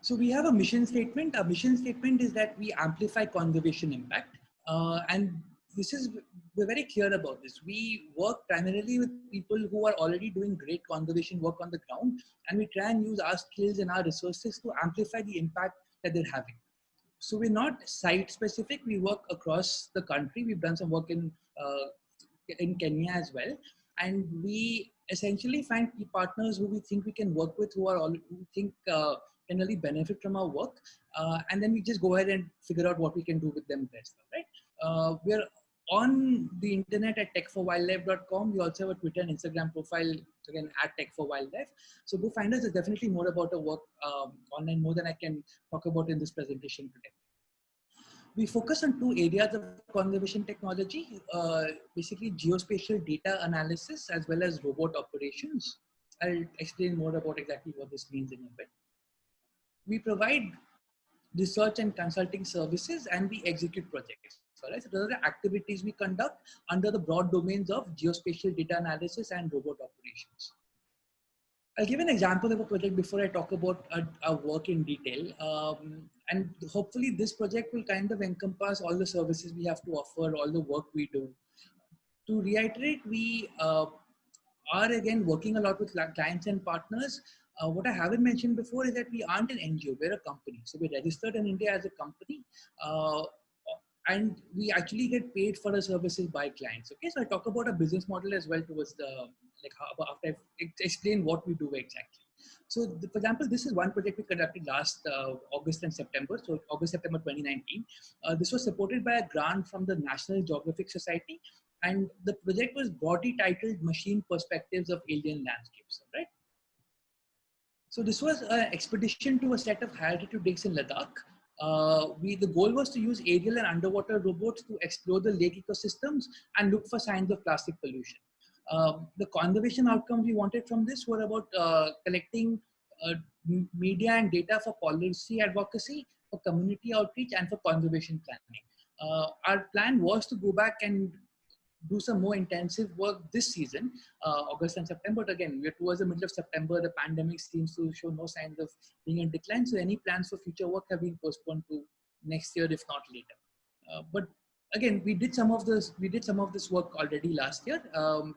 So we have a mission statement. Our mission statement is that we amplify conservation impact. And this is, we're very clear about this. We work primarily with people who are already doing great conservation work on the ground, and we try and use our skills and our resources to amplify the impact that they're having. So we're not site specific. We work across the country. We've done some work in Kenya as well, and we essentially find key partners who we think we can work with, who are all who we think can really benefit from our work, and then we just go ahead and figure out what we can do with them best. Right? We're on the internet at techforwildlife.com. We also have a Twitter and Instagram profile, again at techforwildlife. So go find us. There's definitely more about our work online, more than I can talk about in this presentation today. We focus on two areas of conservation technology, basically geospatial data analysis as well as robot operations. I'll explain more about exactly what this means in a bit. We provide research and consulting services, and we execute projects. All right? So those are the activities we conduct under the broad domains of geospatial data analysis and robot operations. I'll give an example of a project before I talk about our work in detail. And hopefully this project will kind of encompass all the services we have to offer, all the work we do. To reiterate, we are again working a lot with clients and partners. What I haven't mentioned before is that we aren't an NGO, we're a company. So we're registered in India as a company. And we actually get paid for the services by clients. Okay, so I talk about a business model as well towards the, like how, after I explain what we do exactly. So for example, this is one project we conducted last August and September. So August, September 2019. This was supported by a grant from the National Geographic Society. And the project was broadly titled Machine Perspectives of Alien Landscapes, right? So this was an expedition to a set of high altitude lakes in Ladakh. The goal was to use aerial and underwater robots to explore the lake ecosystems and look for signs of plastic pollution. The conservation outcomes we wanted from this were about collecting media and data for policy advocacy, for community outreach, and for conservation planning. Our plan was to go back and do some more intensive work this season, August and September. But again, we're towards the middle of September. The pandemic seems to show no signs of being in decline. So any plans for future work have been postponed to next year, if not later. But again, we did some of this work already last year.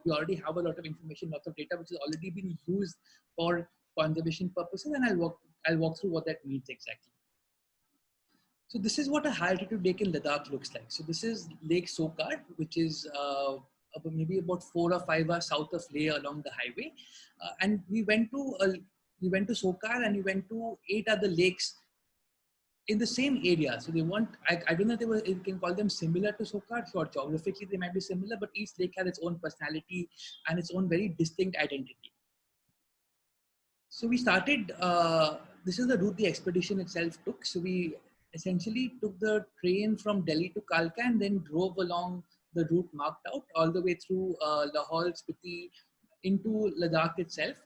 We already have a lot of information, lots of data, which has already been used for conservation purposes. And I'll walk through what that means exactly. So this is what a high altitude lake in Ladakh looks like. So this is Lake Sokar, which is maybe about 4 or 5 hours south of Leh along the highway. And we went to Sokar, and we went to 8 other lakes in the same area. So they want, I don't know if you can call them similar to Sokar, or geographically they might be similar, but each lake has its own personality and its own very distinct identity. So we started, this is the route the expedition itself took. So we essentially took the train from Delhi to Kalka and then drove along the route marked out all the way through Lahore, Spiti, into Ladakh itself,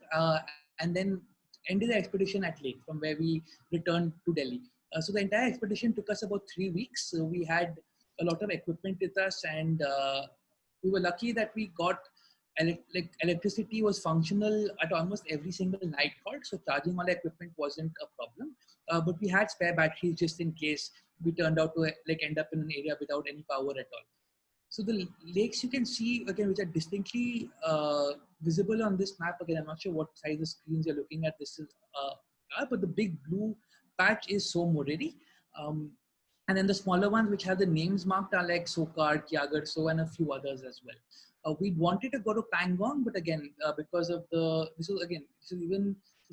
and then ended the expedition at Leh, from where we returned to Delhi. So the entire expedition took us about 3 weeks. So we had a lot of equipment with us, and we were lucky that we got electricity was functional at almost every single night halt, so charging all the equipment wasn't a problem. But we had spare batteries just in case we turned out to end up in an area without any power at all. So the lakes you can see again, which are distinctly visible on this map. Again, I'm not sure what size of screens you're looking at. This is but the big blue patch is So Moreri. And then the smaller ones, which have the names marked, are like Sokar, Kyagar, So, and a few others as well. We wanted to go to Pangong, but again, because of this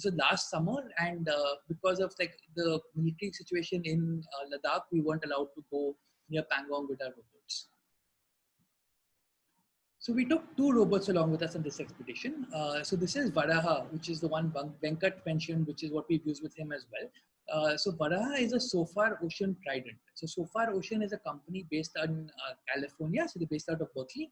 was last summer, and because of the military situation in Ladakh, we weren't allowed to go near Pangong with our robots. So we took 2 robots along with us on this expedition. So this is Varaha, which is the one Venkat mentioned, which is what we've used with him as well. So Varaha is a Sofar Ocean Trident. So Sofar Ocean is a company based in California. So they're based out of Berkeley.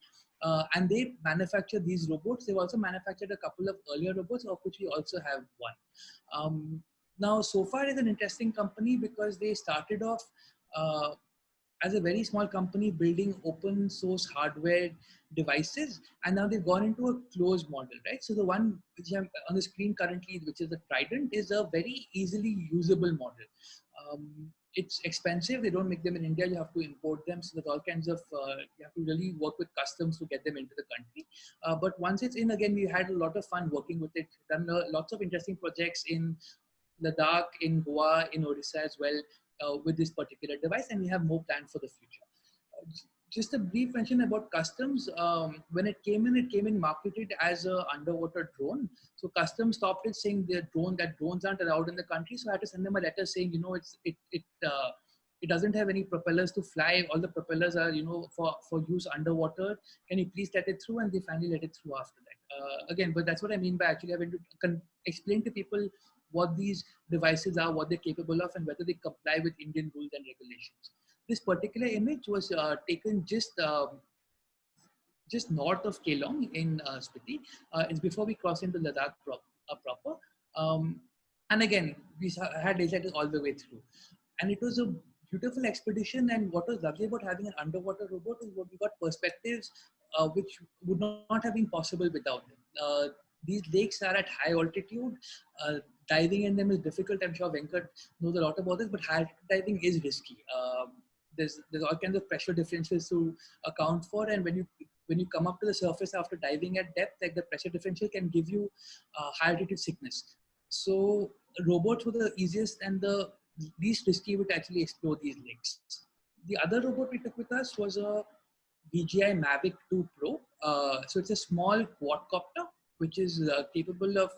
And they manufacture these robots. They've also manufactured a couple of earlier robots, of which we also have one. Now, Sofar is an interesting company because they started off as a very small company building open source hardware devices, and now they've gone into a closed model, right? So the one which I'm on the screen currently, which is the Trident, is a very easily usable model. It's expensive. They don't make them in India. You have to import them. So there's all kinds of, you have to really work with customs to get them into the country. But once it's in, again, we had a lot of fun working with it. Done lots of interesting projects in Ladakh, in Goa, in Odisha as well, with this particular device, and we have more planned for the future. Just a brief mention about customs. When it came in marketed as a underwater drone. So customs stopped it, saying that drones aren't allowed in the country. So I had to send them a letter saying, it doesn't have any propellers to fly. All the propellers are, for use underwater. Can you please let it through? And they finally let it through after that. Again, but that's what I mean by actually having to explain to people what these devices are, what they're capable of, and whether they comply with Indian rules and regulations. This particular image was taken just north of Kelong in Spiti. It's before we cross into Ladakh proper. And again, we had daylight all the way through. And it was a beautiful expedition. And what was lovely about having an underwater robot is what we got perspectives which would not have been possible without them. These lakes are at high altitude. Diving in them is difficult. I'm sure Venkat knows a lot about this, but high diving is risky. There's all kinds of pressure differentials to account for, and when you come up to the surface after diving at depth, like the pressure differential can give you high altitude sickness. So robots were the easiest and the least risky way to actually explore these lakes. The other robot we took with us was a DJI Mavic 2 Pro. So it's a small quadcopter which is capable of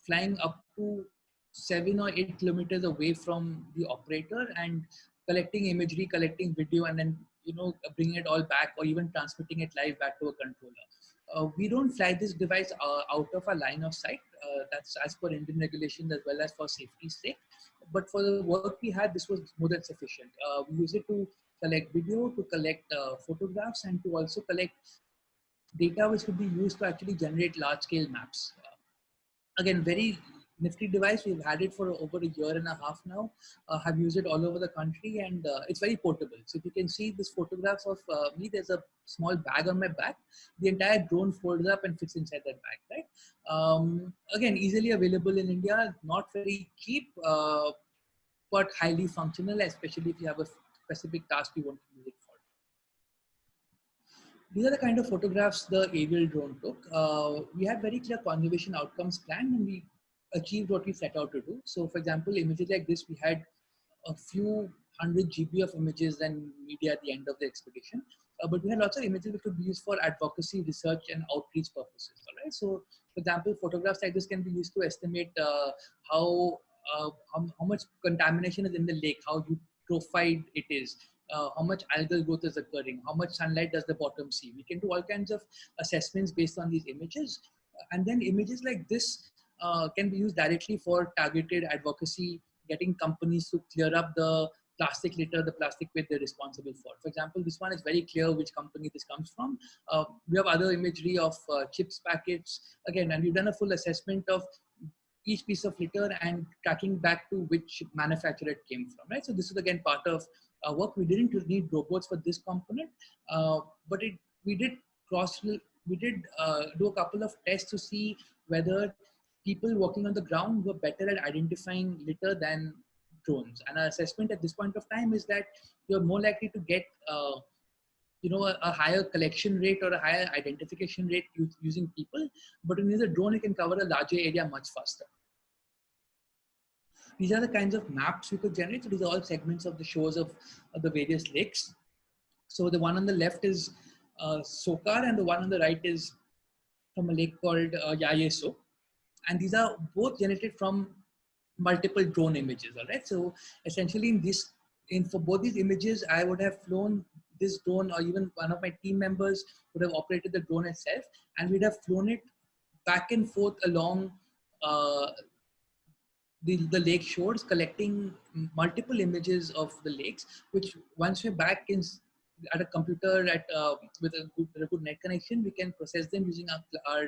flying up to 7 or 8 kilometers away from the operator and collecting imagery, collecting video, and then bringing it all back, or even transmitting it live back to a controller. We don't fly this device out of our line of sight. That's as per Indian regulations as well as for safety's sake. But for the work we had, this was more than sufficient. We use it to collect video, to collect photographs, and to also collect data which could be used to actually generate large-scale maps. Again, very nifty device. We've had it for over a year and a half now. Have used it all over the country, and it's very portable. So if you can see these photographs of me, there's a small bag on my back. The entire drone folds up and fits inside that bag, right? Again, easily available in India, not very cheap, but highly functional, especially if you have a specific task you want to use it for. These are the kind of photographs the aerial drone took. We had very clear conservation outcomes planned, and we achieved what we set out to do. So for example, images like this, we had a few hundred GB of images and media at the end of the expedition. But we had lots of images which could be used for advocacy, research, and outreach purposes. All right. So for example, photographs like this can be used to estimate how much contamination is in the lake, how eutrophied it is, how much algal growth is occurring, how much sunlight does the bottom see. We can do all kinds of assessments based on these images. And then images like this can be used directly for targeted advocacy, getting companies to clear up the plastic litter, the plastic waste they're responsible for. For example, this one is very clear which company this comes from. We have other imagery of chips packets. Again, and we've done a full assessment of each piece of litter and tracking back to which manufacturer it came from, right? So this is again part of work. We didn't need robots for this component, but we did do a couple of tests to see whether people working on the ground were better at identifying litter than drones. And our assessment at this point of time is that you're more likely to get a higher collection rate or a higher identification rate using people, but when you use a drone, it can cover a larger area much faster. These are the kinds of maps we could generate. So these are all segments of the shores of the various lakes. So the one on the left is Sokar, and the one on the right is from a lake called Yayeso. And these are both generated from multiple drone images, all right? So essentially for both these images, I would have flown this drone, or even one of my team members would have operated the drone itself, and we'd have flown it back and forth along the lake shores, collecting multiple images of the lakes, which once we're back at a computer with a good net connection, we can process them using our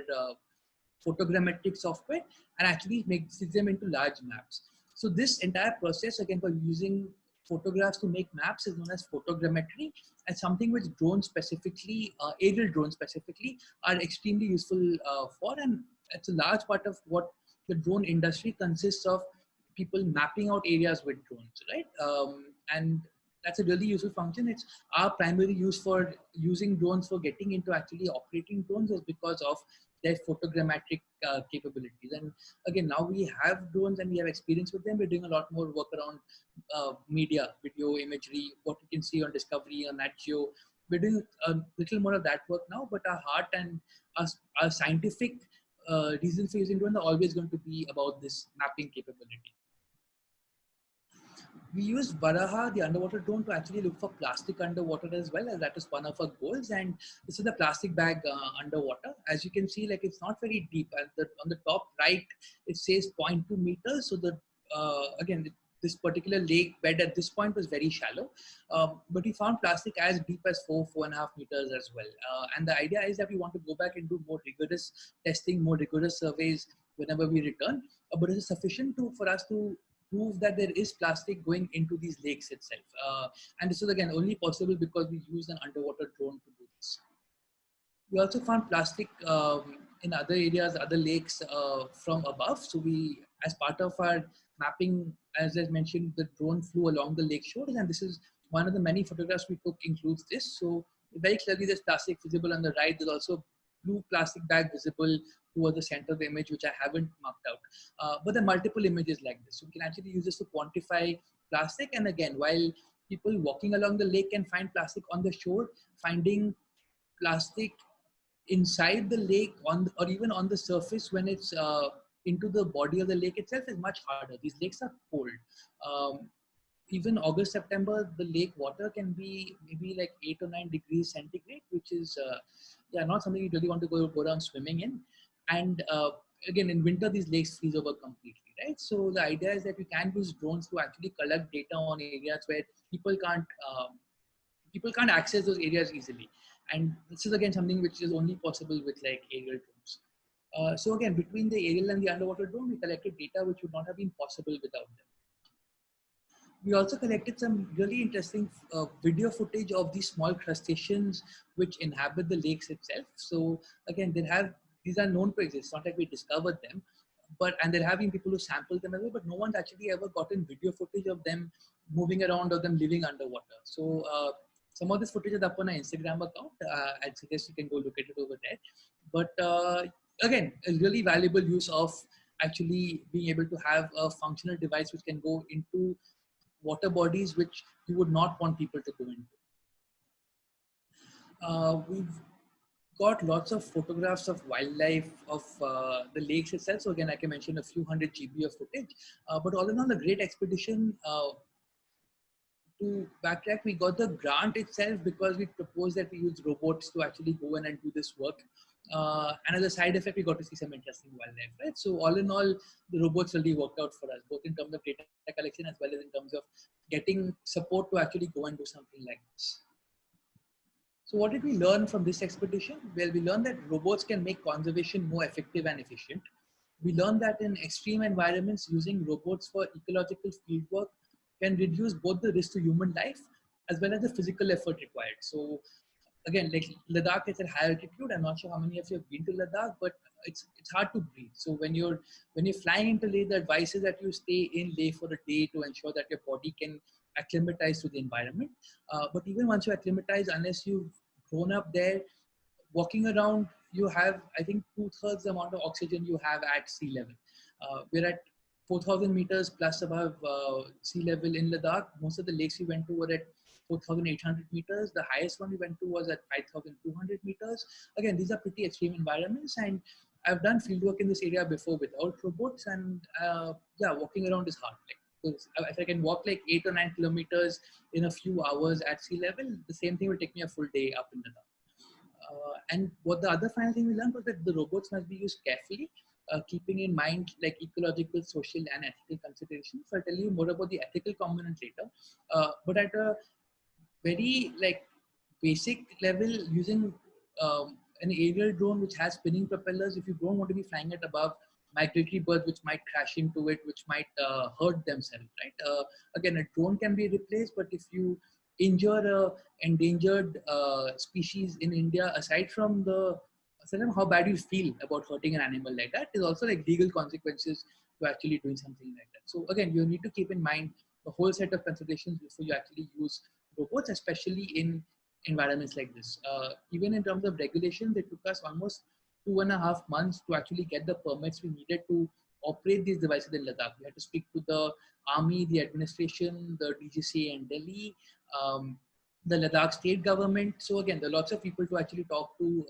photogrammetric software and actually make them into large maps. So this entire process, again, for using photographs to make maps is known as photogrammetry, and something which drones specifically, aerial drones specifically, are extremely useful for. And it's a large part of what the drone industry consists of, people mapping out areas with drones, right? And that's a really useful function. It's our primary use for using drones for getting into actually operating drones is because of their photogrammetric capabilities. And again, now we have drones and we have experience with them. We're doing a lot more work around media, video, imagery, what you can see on Discovery, on Nat Geo. We're doing a little more of that work now, but our heart and our scientific reason for using drones are always going to be about this mapping capability. We used Varaha, the underwater drone, to actually look for plastic underwater as well, as that is one of our goals. And this is the plastic bag underwater. As you can see, like it's not very deep. On the top right, it says 0.2 meters. So the again, this particular lake bed at this point was very shallow, but we found plastic as deep as 4.5 meters as well. And the idea is that we want to go back and do more rigorous testing, more rigorous surveys whenever we return. But it is sufficient for us to prove that there is plastic going into these lakes itself. And this is again only possible because we used an underwater drone to do this. We also found plastic in other areas, other lakes from above. So we, as part of our mapping, as I mentioned, the drone flew along the lake shores, and this is one of the many photographs we took includes this. So very clearly there's plastic visible on the right. There's also blue plastic bag visible towards the center of the image, which I haven't marked out. But there are multiple images like this. So we can actually use this to quantify plastic. And again, while people walking along the lake can find plastic on the shore, finding plastic inside the lake or even on the surface when it's into the body of the lake itself is much harder. These lakes are cold. Even August, September, the lake water can be maybe like 8 or 9 degrees centigrade, which is not something you really want to go down swimming in. And again, in winter, these lakes freeze over completely, right? So the idea is that we can use drones to actually collect data on areas where people can't access those areas easily. And this is again something which is only possible with like aerial drones. So again, between the aerial and the underwater drone, we collected data which would not have been possible without them. We also collected some really interesting video footage of these small crustaceans which inhabit the lakes itself. So again, these are known to exist. It's not like we discovered them, and there have been people who sampled them as well, but no one's actually ever gotten video footage of them moving around or them living underwater. So some of this footage is up on our Instagram account. I'd suggest you can go look at it over there. But again, a really valuable use of actually being able to have a functional device which can go into water bodies which you would not want people to go into. We've got lots of photographs of wildlife of the lakes itself. So again, I can mention a few hundred GB of footage. But all in all, a great expedition. To backtrack, we got the grant itself because we proposed that we use robots to actually go in and do this work. And as a side effect, we got to see some interesting wildlife, right? So all in all, the robots really worked out for us, both in terms of data collection as well as in terms of getting support to actually go and do something like this. So what did we learn from this expedition? Well, we learned that robots can make conservation more effective and efficient. We learned that in extreme environments, using robots for ecological fieldwork can reduce both the risk to human life as well as the physical effort required. So again, like Ladakh is at high altitude. I'm not sure how many of you have been to Ladakh, but it's hard to breathe. So when you're flying into Leh, the advice is that you stay in Leh for a day to ensure that your body can acclimatize to the environment. But even once you acclimatize, unless you've grown up there, walking around, you have, I think, 2/3 the amount of oxygen you have at sea level. We're at 4,000 meters plus above sea level in Ladakh. Most of the lakes we went to were at 4,800 meters. The highest one we went to was at 5,200 meters. Again, these are pretty extreme environments, and I've done fieldwork in this area before without robots, and walking around is hard. Like, if I can walk like 8 or 9 kilometers in a few hours at sea level, the same thing will take me a full day up in Ladakh. And what the other final thing we learned was that the robots must be used carefully, keeping in mind like ecological, social, and ethical considerations. So I'll tell you more about the ethical component later. But at a very like basic level, using an aerial drone which has spinning propellers, if you don't want to be flying it above migratory birds which might crash into it, which might hurt themselves, right? Again, a drone can be replaced, but if you injure a endangered species in India, aside from how bad you feel about hurting an animal like that, is also like legal consequences to actually doing something like that. So again, you need to keep in mind the whole set of considerations before you actually use robots, especially in environments like this. Even in terms of regulations, it took us almost 2.5 months to actually get the permits we needed to operate these devices in Ladakh. We had to speak to the army, the administration, the DGCA in Delhi, the Ladakh state government. So again, there are lots of people to actually talk to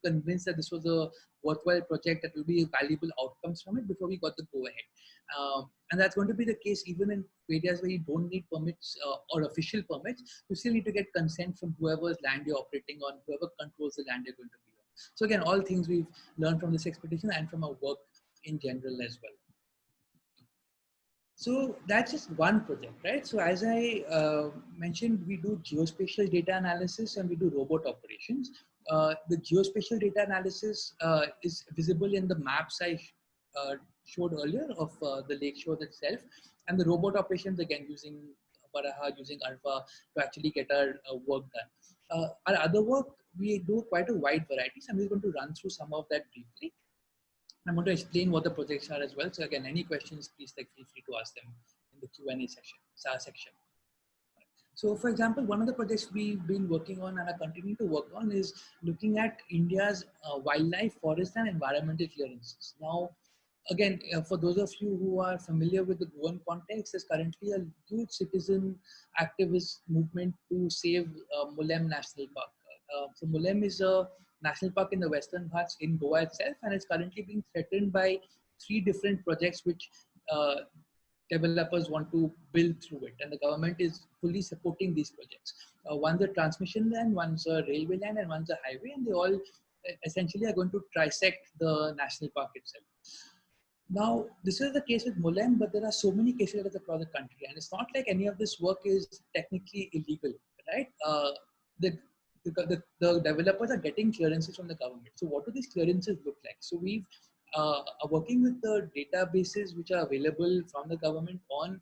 convince that this was a worthwhile project that will be valuable outcomes from it before we got the go ahead. And that's going to be the case even in areas where you don't need permits or official permits. You still need to get consent from whoever's land you're operating on, whoever controls the land you're going to be on. So again, all things we've learned from this expedition and from our work in general as well. So that's just one project, right? So as I mentioned, we do geospatial data analysis and we do robot operations. The geospatial data analysis is visible in the maps I showed earlier of the lake shore itself, and the robot operations again using Baraha, using Alpha to actually get our work done. Our other work, we do quite a wide variety. So I'm just going to run through some of that briefly. I'm going to explain what the projects are as well. So again, any questions, please feel free to ask them in the Q&A section. So for example, one of the projects we've been working on and are continuing to work on is looking at India's wildlife, forest and environmental clearances. Now, again, for those of you who are familiar with the Goan context, there's currently a huge citizen activist movement to save Mulem National Park. So Mulem is a national park in the Western Ghats in Goa itself, and it's currently being threatened by 3 different projects which developers want to build through it, and the government is fully supporting these projects. One's a transmission line, one's a railway line, and one's a highway, and they all essentially are going to trisect the national park itself. Now, this is the case with Mulem, but there are so many cases across the country, and it's not like any of this work is technically illegal, right? The developers are getting clearances from the government. So what do these clearances look like? So we've are working with the databases which are available from the government on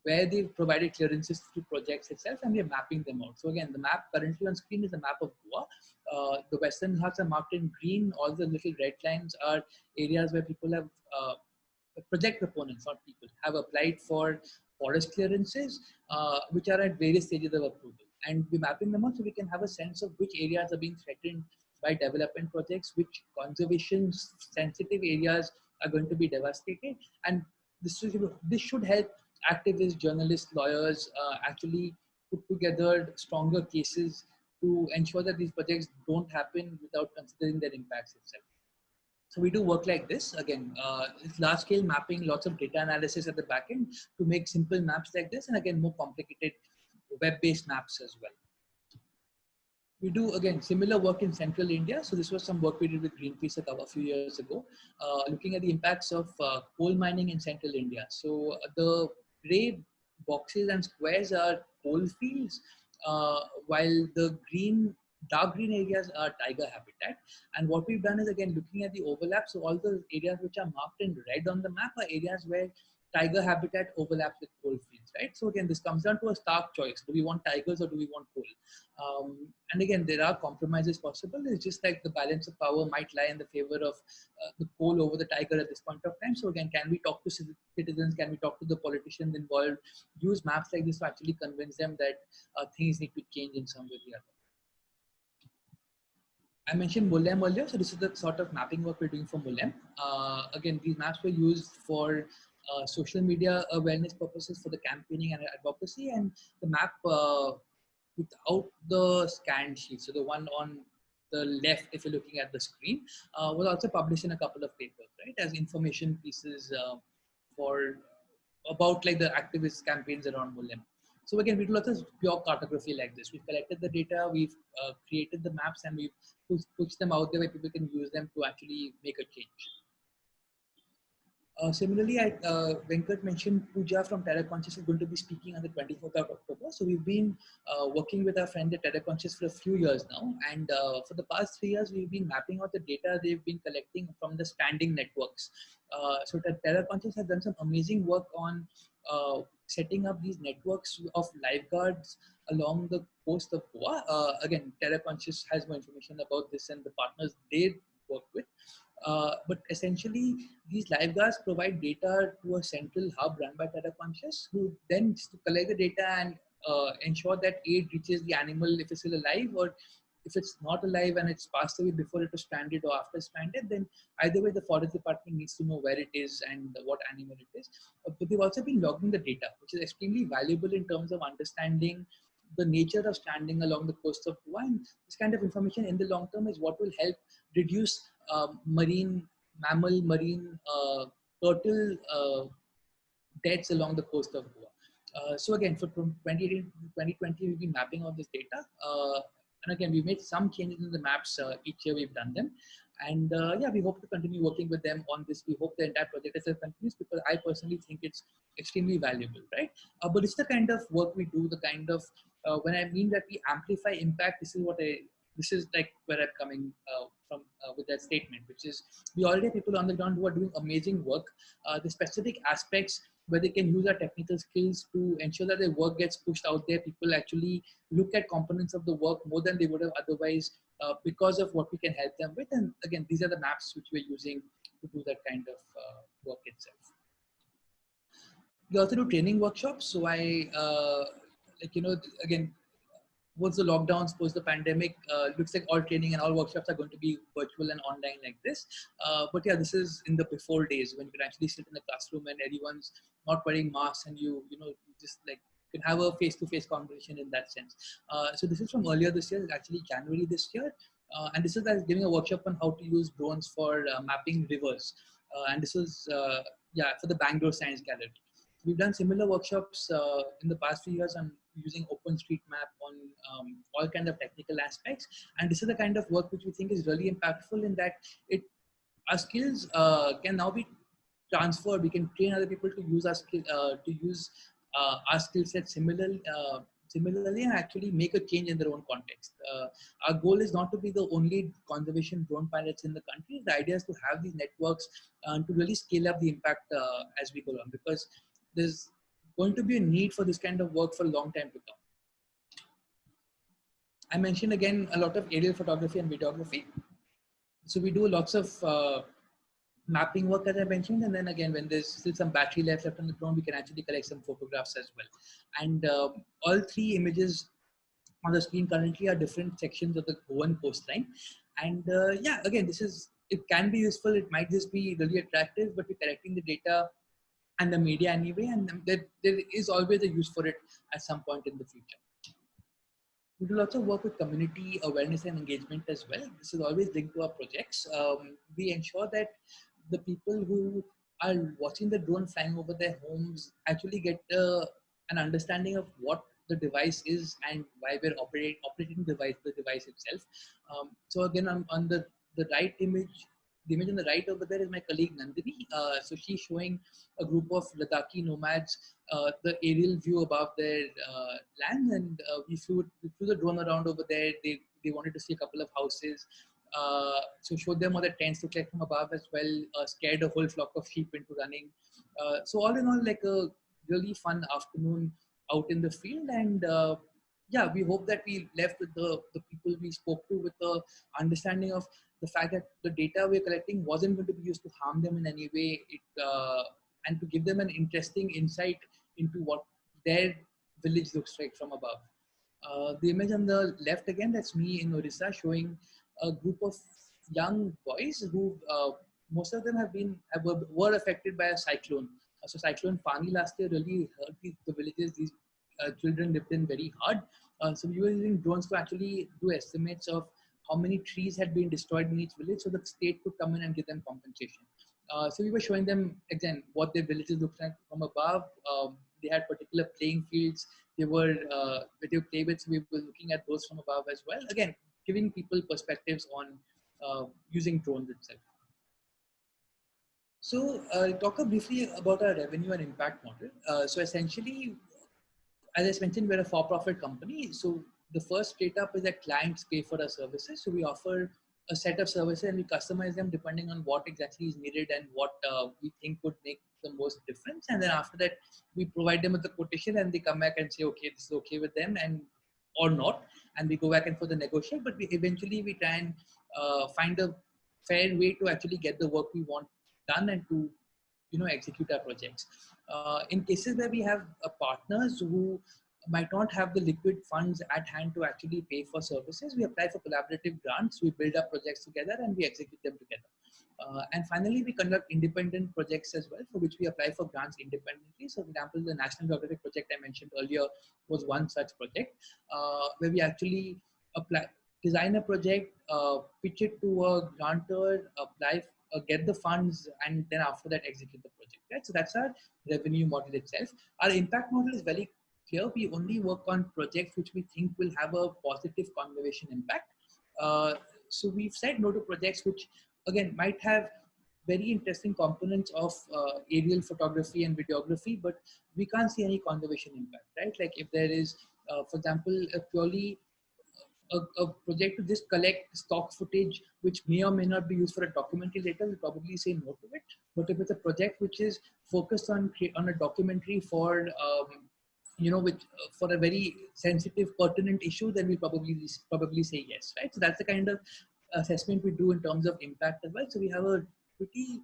where they've provided clearances to projects itself, and we're mapping them out. So again, the map currently on screen is a map of Goa. The Western Ghats are marked in green. All the little red lines are areas where people have, project proponents, not people, have applied for forest clearances, which are at various stages of approval. And we're mapping them out so we can have a sense of which areas are being threatened by development projects, which conservation sensitive areas are going to be devastated. And this should help activists, journalists, lawyers actually put together stronger cases to ensure that these projects don't happen without considering their impacts itself. So we do work like this. Again, it's large scale mapping, lots of data analysis at the back end to make simple maps like this, and again, more complicated web-based maps as well. We do, again, similar work in central India. So this was some work we did with Greenpeace a few years ago, looking at the impacts of coal mining in central India. So the gray boxes and squares are coal fields, while the dark green areas are tiger habitat. And what we've done is, again, looking at the overlap. So all the areas which are marked in red on the map are areas where tiger habitat overlaps with coal fields, right? So again, this comes down to a stark choice. Do we want tigers or do we want coal? And again, there are compromises possible. It's just like the balance of power might lie in the favor of the coal over the tiger at this point of time. So again, can we talk to citizens? Can we talk to the politicians involved? Use maps like this to actually convince them that things need to change in some way or the other. I mentioned Mulem earlier, so this is the sort of mapping work we're doing for Mulem. Again, these maps were used for social media awareness purposes, for the campaigning and advocacy, and the map without the scanned sheet, so the one on the left, if you're looking at the screen, was also published in a couple of papers, right, as information pieces for about like the activist campaigns around Mulem. So again, we do lots of pure cartography like this. We've collected the data, we've created the maps, and we've pushed them out there where people can use them to actually make a change. Similarly, Venkat mentioned Pooja from Terra Conscious is going to be speaking on the 24th of October. So we've been working with our friend at Terra Conscious for a few years now. And for the past 3 years, we've been mapping out the data they've been collecting from the standing networks. So Terra Conscious has done some amazing work on setting up these networks of lifeguards along the coast of Goa. Again, Terra Conscious has more information about this and the partners they work with. But essentially, these lifeguards provide data to a central hub run by Terra Conscious, who then collect the data and ensure that aid reaches the animal if it's still alive, or if it's not alive and it's passed away before it was stranded or after stranded, then either way the forest department needs to know where it is and what animal it is. But they've also been logging the data, which is extremely valuable in terms of understanding the nature of stranding along the coast of Goa. And this kind of information in the long term is what will help reduce marine mammal, marine turtle deaths along the coast of Goa. So again, for 2018 to 2020, we've been mapping out this data. And again, we made some changes in the maps each year we've done them. And yeah, we hope to continue working with them on this. We hope the entire project itself continues because I personally think it's extremely valuable, right? But it's the kind of work we do, the kind of, when I mean that we amplify impact, this is like where I'm coming from with that statement, which is we already have people on the ground who are doing amazing work. The specific aspects where they can use our technical skills to ensure that their work gets pushed out there. People actually look at components of the work more than they would have otherwise because of what we can help them with. And again, these are the maps which we're using to do that kind of work itself. We also do training workshops. So again, once the lockdowns, post the pandemic, looks like all training and all workshops are going to be virtual and online like this. But yeah, this is in the before days when you can actually sit in the classroom and everyone's not wearing masks and you just like can have a face-to-face conversation in that sense. So this is from earlier this year, actually January this year. And this is giving a workshop on how to use drones for mapping rivers. And this is, yeah, for the Bangalore Science Gallery. We've done similar workshops in the past few years on using OpenStreetMap on all kind of technical aspects. And this is the kind of work which we think is really impactful in that our skills can now be transferred. We can train other people to use our skill set similarly and actually make a change in their own context. Our goal is not to be the only conservation drone pilots in the country. The idea is to have these networks to really scale up the impact as we go on, because there's going to be a need for this kind of work for a long time to come. I mentioned again a lot of aerial photography and videography. So we do lots of mapping work, as I mentioned, and then again, when there's still some battery left on the drone, we can actually collect some photographs as well. And all three images on the screen currently are different sections of the Goan coastline. And yeah, again, it can be useful. It might just be really attractive, but we're collecting the data and the media anyway, and there is always a use for it at some point in the future. We do lots of work with community awareness and engagement as well. This is always linked to our projects. We ensure that the people who are watching the drone flying over their homes actually get an understanding of what the device is and why we're operating the device itself. So again, on the right image, the image on the right over there is my colleague Nandini. So she's showing a group of Ladakhi nomads the aerial view above their land, and we flew the drone around over there. They wanted to see a couple of houses. So showed them all the tents to collect from above as well, scared a whole flock of sheep into running. So all in all, like a really fun afternoon out in the field. And yeah, we hope that we left with the people we spoke to with the understanding of the fact that the data we're collecting wasn't going to be used to harm them in any way, and to give them an interesting insight into what their village looks like from above. The image on the left again, that's me in Orissa showing a group of young boys who most of them were affected by a cyclone. So cyclone Fani last year really hurt the villages these children lived in very hard. So we were using drones to actually do estimates of how many trees had been destroyed in each village so the state could come in and give them compensation. So we were showing them again what their villages looked like from above. They had particular playing fields they were video play with, so we were looking at those from above as well. Again, giving people perspectives on using drones itself. So talk briefly about our revenue and impact model. So essentially, as I mentioned, we're a for-profit company. So the first straight up is that clients pay for our services. So we offer a set of services and we customize them depending on what exactly is needed and what we think would make the most difference. And then after that, we provide them with the quotation and they come back and say, okay, this is okay with them and or not. And we go back and for the negotiate, but we eventually we try and find a fair way to actually get the work we want done and to execute our projects. In cases where we have partners who might not have the liquid funds at hand to actually pay for services, we apply for collaborative grants, we build up projects together and we execute them together. And finally, we conduct independent projects as well, for which we apply for grants independently. So, for example, the National Geographic project I mentioned earlier was one such project, where we actually apply, design a project, pitch it to a grantor, apply, get the funds, and then after that execute the project. Right? So that's our revenue model itself. Our impact model is very clear. We only work on projects which we think will have a positive conservation impact. So we've said no to projects which again might have very interesting components of aerial photography and videography, but we can't see any conservation impact, right? Like if there is, for example, a purely a project to just collect stock footage, which may or may not be used for a documentary later, we'll probably say no to it. But if it's a project which is focused on a documentary for, which for a very sensitive, pertinent issue, then we probably say yes, right? So that's the kind of assessment we do in terms of impact as well. So pretty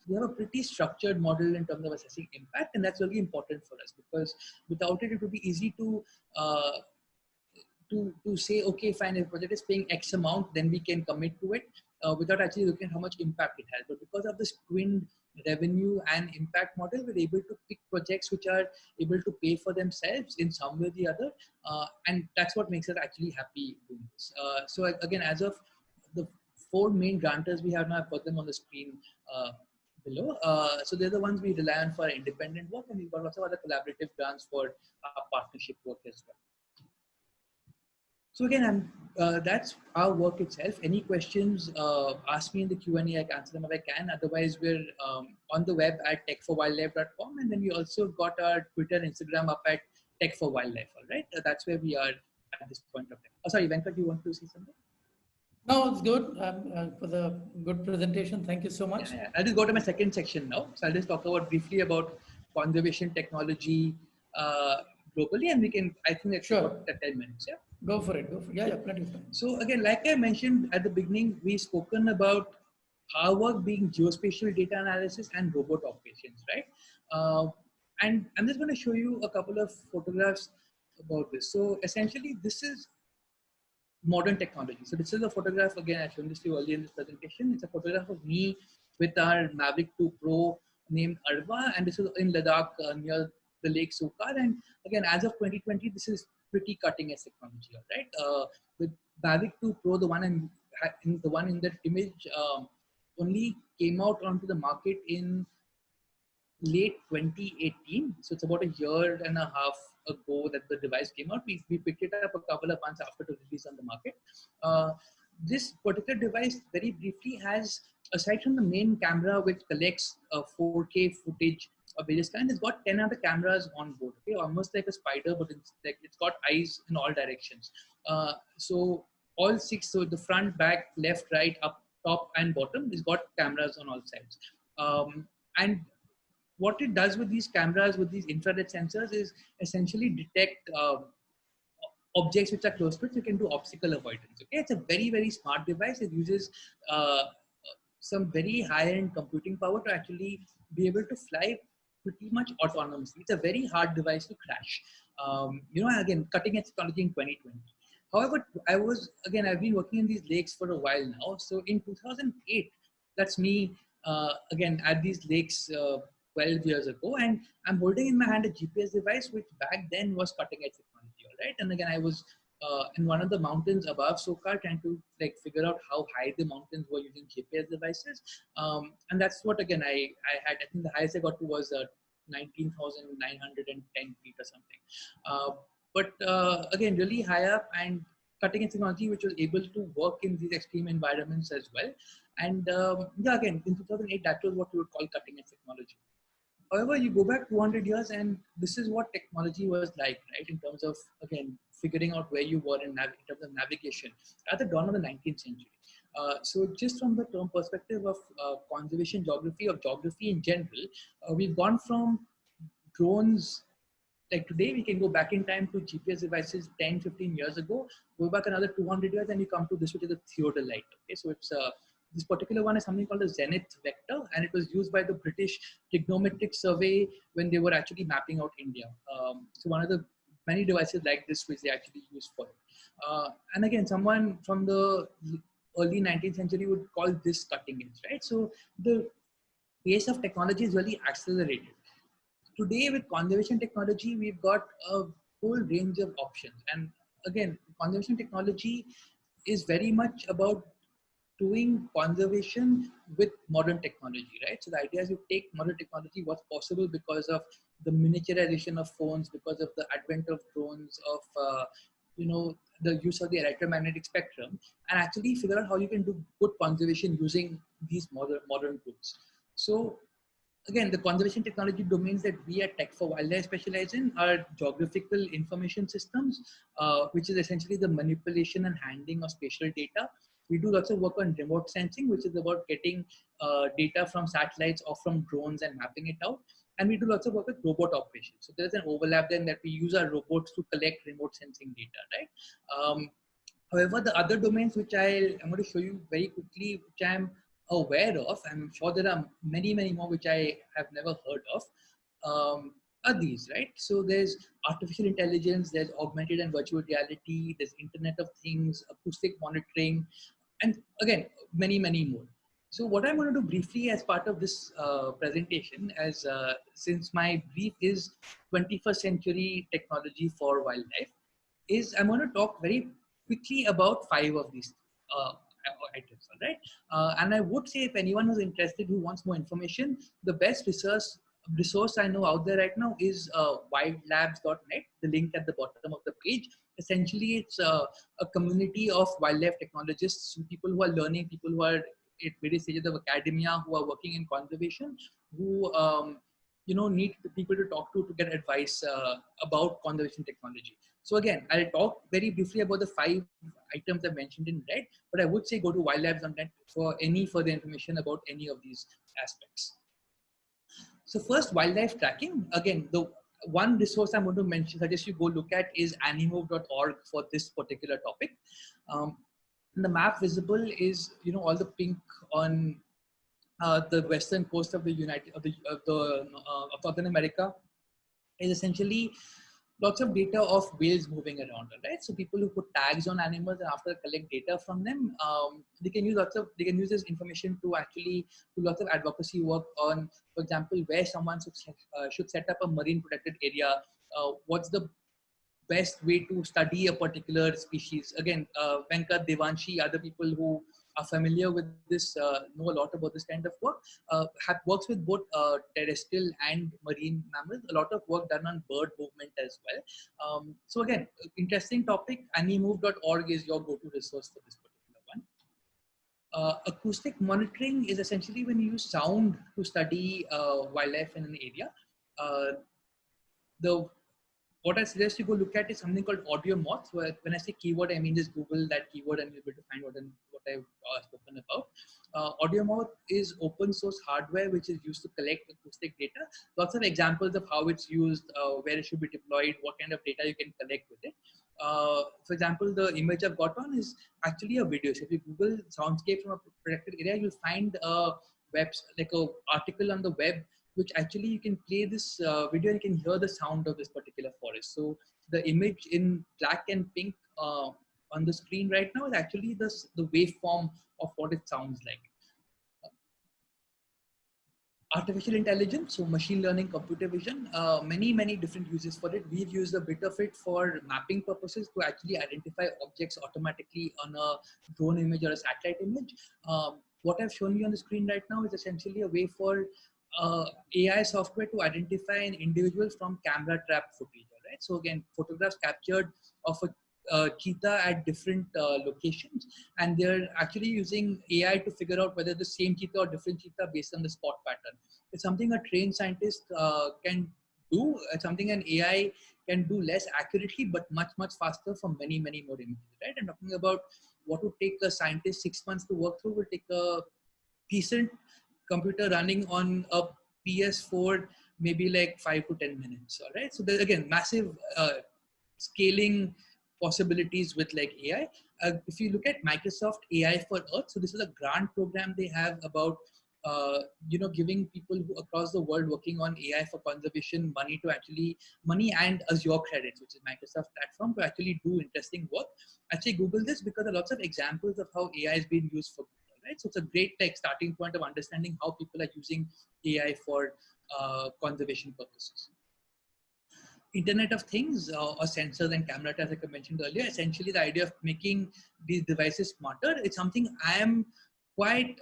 we have a pretty structured model in terms of assessing impact, and that's really important for us because without it, it would be easy uh, to say, okay, fine, if project is paying X amount, then we can commit to it without actually looking at how much impact it has. But because of this twinned revenue and impact model, we're able to pick projects which are able to pay for themselves in some way or the other. And that's what makes us actually happy doing this. So again, as of the four main grantors we have now, I put them on the screen below. So they're the ones we rely on for independent work, and we've got lots of other collaborative grants for our partnership work as well. So again, that's our work itself. Any questions, ask me in the Q&A, I can answer them if I can. Otherwise, we're on the web at techforwildlife.com. And then we also got our Twitter, Instagram up at Tech for Wildlife, all right? That's where we are at this point of time. Oh, sorry, Venkat, you want to say something? No, it's good. For the good presentation. Thank you so much. Yeah. I'll just go to my second section now. So I'll just talk briefly about conservation technology globally, and we can, I think that's sure. about 10 minutes, yeah? Go for it. Go for it. Yeah, plenty of time. So again, like I mentioned at the beginning, we've spoken about our work being geospatial data analysis and robot operations, right? And I'm just going to show you a couple of photographs about this. So essentially, this is modern technology. So this is a photograph, again, I showed this to you earlier in this presentation. It's a photograph of me with our Mavic 2 Pro named Arva, and this is in Ladakh near the Lake Sukar. And again, as of 2020, this is pretty cutting edge technology, right? The Mavic 2 Pro, the one in that image, only came out onto the market in late 2018. So it's about a year and a half ago that the device came out. We picked it up a couple of months after the release on the market. This particular device, very briefly, has, aside from the main camera which collects 4K footage of various kinds, it's got 10 other cameras on board. Okay, almost like a spider, but it's got eyes in all directions. So all six, so the front, back, left, right, up, top, and bottom, it's got cameras on all sides. And what it does with these cameras, with these infrared sensors, is essentially detect objects which are close to it. So you can do obstacle avoidance. Okay, it's a very, very smart device. It uses some very high-end computing power to actually be able to fly pretty much autonomously. It's a very hard device to crash. Again, cutting edge technology in 2020. However, I've been working in these lakes for a while now. So in 2008, that's me again at these lakes 12 years ago, and I'm holding in my hand a GPS device, which back then was cutting edge technology, all right? And again, I was in one of the mountains above Sokar trying to figure out how high the mountains were using GPS devices. And that's what, again, I think the highest I got to was 19,910 feet or something. But again, really high up, and cutting edge technology which was able to work in these extreme environments as well. And yeah, again, in 2008, that was what we would call cutting edge technology. However, you go back 200 years and this is what technology was like, right? In terms of, again, figuring out where you were in terms of navigation at the dawn of the 19th century. So just from the term perspective of conservation geography, of geography in general, we've gone from drones. Like today, we can go back in time to GPS devices 10, 15 years ago, go back another 200 years, and we come to this, which is the theodolite. Okay, so it's this particular one is something called the Zenith vector, and it was used by the British Trigonometric Survey when they were actually mapping out India. So one of the many devices like this which they actually used for it. And again, someone from the early 19th century would call this cutting edge, right? So the pace of technology is really accelerated. Today with conservation technology, we've got a whole range of options. And again, conservation technology is very much about doing conservation with modern technology, right? So the idea is you take modern technology, what's possible because of the miniaturization of phones, because of the advent of drones, of the use of the electromagnetic spectrum, and actually figure out how you can do good conservation using these modern tools. So again, the conservation technology domains that we at Tech for Wildlife specialize in are geographical information systems, which is essentially the manipulation and handling of spatial data. We do lots of work on remote sensing, which is about getting data from satellites or from drones and mapping it out. And we do lots of work with robot operations. So there's an overlap then that we use our robots to collect remote sensing data, right? However, the other domains which I'm going to show you very quickly, which I'm aware of, I'm sure there are many, many more which I have never heard of, are these, right? So there's artificial intelligence, there's augmented and virtual reality, there's Internet of Things, acoustic monitoring, and again, many, many more. So what I'm going to do briefly as part of this presentation, as since my brief is 21st century technology for wildlife, is I'm going to talk very quickly about 5 of these items, all right? And I would say if anyone who's interested, who wants more information, the best resource I know out there right now is wildlabs.net, the link at the bottom of the page. Essentially, it's a community of wildlife technologists, people who are learning, people who are at various stages of academia, who are working in conservation, who need people to talk to get advice about conservation technology. So again, I'll talk very briefly about the 5 items I mentioned in red, but I would say go to wildlabs.net for any further information about any of these aspects. So first, wildlife tracking. Again, the one resource I'm going to mention, suggest you go look at is animove.org for this particular topic. And the map visible is, all the pink on the western coast of the of Southern America is essentially lots of data of whales moving around, right? So people who put tags on animals and after collect data from them, they can use this information to actually do lots of advocacy work on, for example, where someone should set up a marine protected area. What's the best way to study a particular species? Again, Venkat, Devanshi, other people who are familiar with this, know a lot about this kind of work, works with both terrestrial and marine mammals, a lot of work done on bird movement as well. So again, interesting topic. Animove.org is your go-to resource for this particular one. Acoustic monitoring is essentially when you use sound to study wildlife in an area. What I suggest you go look at is something called AudioMoth. Where when I say keyword, I mean just Google that keyword and you'll be able to find what I've spoken about. AudioMoth is open source hardware which is used to collect acoustic data. Lots of examples of how it's used, where it should be deployed, what kind of data you can collect with it. For example, the image I've got on is actually a video. So if you Google soundscape from a protected area, you'll find a article on the web which actually you can play this video and you can hear the sound of this particular forest. So the image in black and pink on the screen right now is actually the waveform of what it sounds like. Artificial intelligence, so machine learning, computer vision, many different uses for it. We've used a bit of it for mapping purposes to actually identify objects automatically on a drone image or a satellite image. What I've shown you on the screen right now is essentially a way for AI software to identify an individual from camera trap footage, right? So again, photographs captured of a cheetah at different locations, and they're actually using AI to figure out whether the same cheetah or different cheetah based on the spot pattern. It's something a trained scientist can do. It's something an AI can do less accurately, but much faster for many more images, right? And talking about what would take a scientist 6 months to work through will take a decent computer running on a PS4 maybe like 5 to 10 minutes. All right. So there's again massive scaling possibilities with like AI. If you look at Microsoft AI for Earth, so this is a grant program they have about giving people who, across the world working on AI for conservation money and Azure credits, which is Microsoft platform, to actually do interesting work. Actually, Google this because there are lots of examples of how AI is being used for good, right? So it's a great like starting point of understanding how people are using AI for conservation purposes. Internet of Things or sensors and camera traps, like I mentioned earlier, essentially the idea of making these devices smarter. It's something I am quite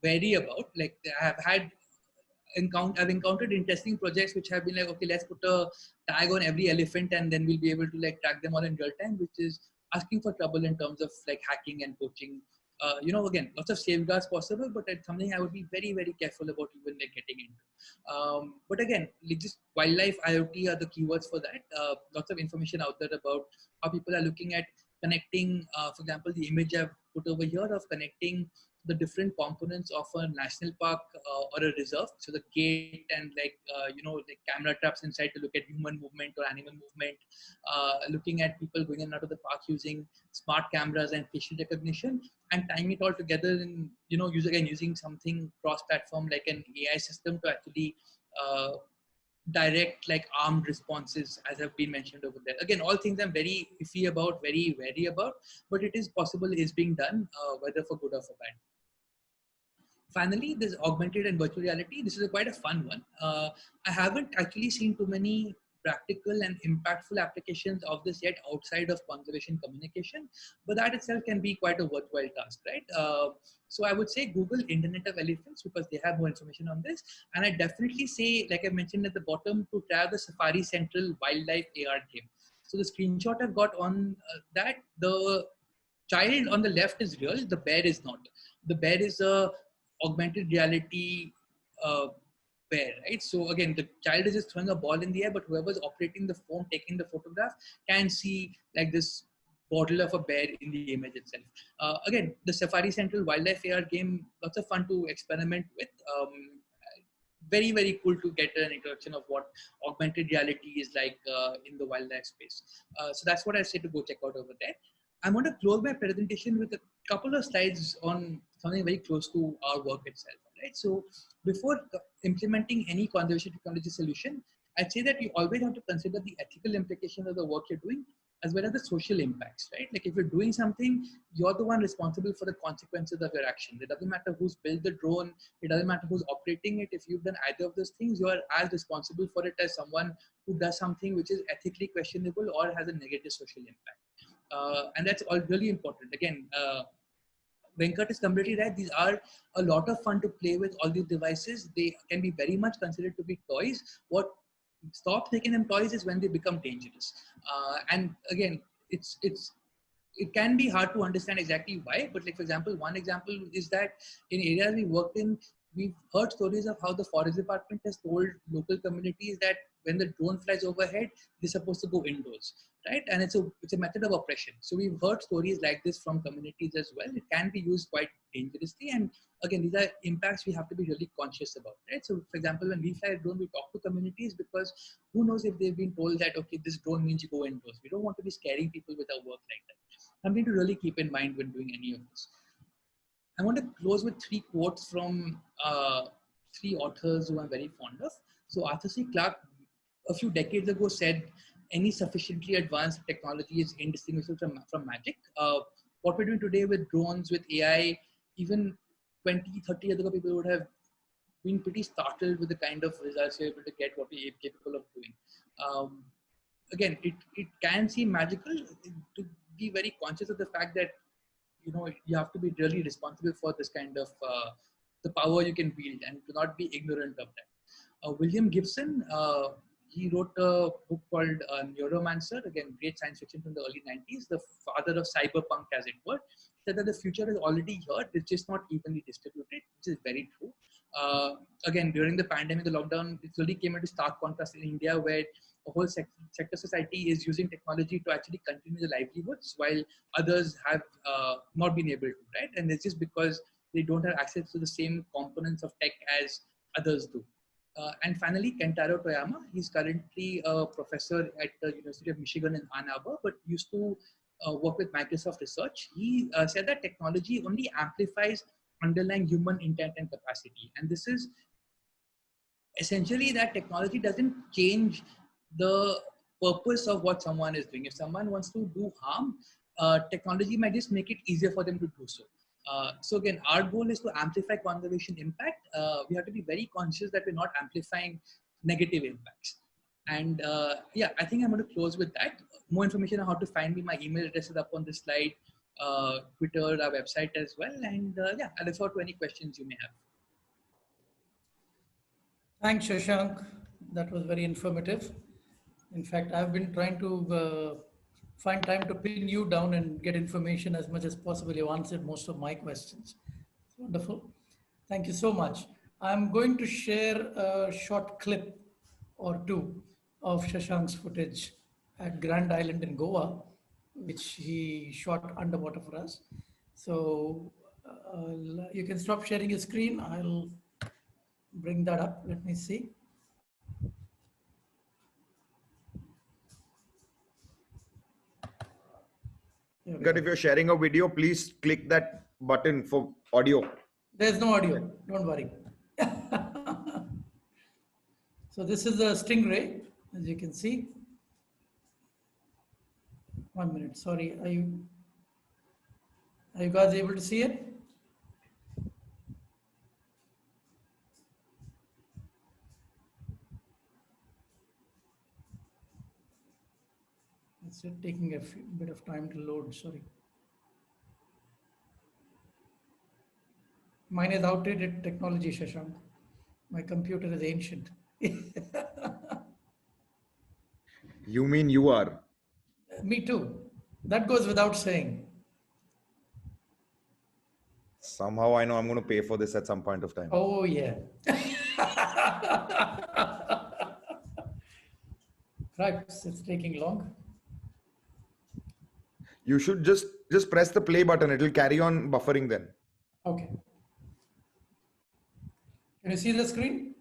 wary about. Like I've encountered interesting projects which have been like, okay, let's put a tag on every elephant and then we'll be able to like track them all in real time, which is asking for trouble in terms of like hacking and poaching. Again, lots of safeguards possible, but it's something I would be very careful about even like getting into. But again, like just wildlife IoT are the keywords for that. Lots of information out there about how people are looking at connecting, for example, the image I've put over here of connecting the different components of a national park or a reserve. So the gate and like camera traps inside to look at human movement or animal movement, looking at people going in and out of the park using smart cameras and facial recognition, and tying it all together in, using something cross-platform like an AI system to actually direct like armed responses, as have been mentioned over there. Again, all things I'm very iffy about, very wary about, but it is possible, is being done, whether for good or for bad. Finally, there's augmented and virtual reality. This is quite a fun one. I haven't actually seen too many practical and impactful applications of this yet outside of conservation communication, but that itself can be quite a worthwhile task, right? So I would say Google Internet of Elephants because they have more information on this. And I definitely say, like I mentioned at the bottom, to try the Safari Central Wildlife AR game. So the screenshot I've got on that, the child on the left is real, the bear is not. The bear is a augmented reality bear, right? So again, the child is just throwing a ball in the air, but whoever's operating the phone, taking the photograph, can see like this bottle of a bear in the image itself. Again, the Safari Central Wildlife AR game, lots of fun to experiment with. Very cool to get an introduction of what augmented reality is like in the wildlife space. So that's what I say to go check out over there. I'm going to close my presentation with a couple of slides on something very close to our work itself. Right. So before implementing any conservation technology solution, I'd say that you always have to consider the ethical implications of the work you're doing, as well as the social impacts, right? Like if you're doing something, you're the one responsible for the consequences of your action. It doesn't matter who's built the drone. It doesn't matter who's operating it. If you've done either of those things, you are as responsible for it as someone who does something which is ethically questionable or has a negative social impact. And that's all really important. Again, Venkat is completely right. These are a lot of fun to play with, all these devices. They can be very much considered to be toys. What stops making them toys is when they become dangerous. And again, it can be hard to understand exactly why, but like for example, one example is that in areas we worked in, we've heard stories of how the forest department has told local communities that when the drone flies overhead, they're supposed to go indoors, right? And it's a method of oppression. So we've heard stories like this from communities as well. It can be used quite dangerously, and again, these are impacts we have to be really conscious about, right? So for example, when we fly a drone, we talk to communities because who knows if they've been told that, okay, this drone means you go indoors. We don't want to be scaring people with our work like that. Something to really keep in mind when doing any of this. I want to close with three quotes from three authors who I'm very fond of. So Arthur C. Clarke, a few decades ago, said any sufficiently advanced technology is indistinguishable from magic. What we're doing today with drones, with AI, even 20, 30 years ago, people would have been pretty startled with the kind of results we're able to get, what we're capable of doing. Again, it can seem magical. To be very conscious of the fact that you have to be really responsible for this kind of the power you can wield and to not be ignorant of that. William Gibson, he wrote a book called Neuromancer, again, great science fiction from the early 90s, the father of cyberpunk, as it were. Said that the future is already here, it's just not evenly distributed, which is very true. Again, during the pandemic, the lockdown, it really came into stark contrast in India, where a whole sector society is using technology to actually continue the livelihoods, while others have not been able to, right? And it's just because they don't have access to the same components of tech as others do. And finally, Kentaro Toyama, he's currently a professor at the University of Michigan in Ann Arbor, but used to work with Microsoft Research. He said that technology only amplifies underlying human intent and capacity. And this is essentially that technology doesn't change the purpose of what someone is doing. If someone wants to do harm, technology might just make it easier for them to do so. So again, our goal is to amplify conservation impact. We have to be very conscious that we're not amplifying negative impacts. And yeah, I think I'm going to close with that. More information on how to find me, my email address is up on this slide, Twitter, our website as well. And yeah, I look forward to any questions you may have. Thanks, Shashank. That was very informative. In fact, I've been trying to find time to pin you down and get information as much as possible. You answered most of my questions. Wonderful. Thank you so much. I'm going to share a short clip or two of Shashank's footage at Grand Island in Goa, which he shot underwater for us. So you can stop sharing your screen. I'll bring that up. Let me see. But if you're sharing a video, please click that button for audio. There's no audio, don't worry. So this is the stingray, as you can see. 1 minute, sorry, are you guys able to see it? It's taking a bit of time to load, sorry. Mine is outdated technology, Shashank. My computer is ancient. You mean you are? Me too. That goes without saying. Somehow I know I'm going to pay for this at some point of time. Oh, yeah. Right, it's taking long. You should just press the play button. It will carry on buffering then. Okay. Can you see the screen?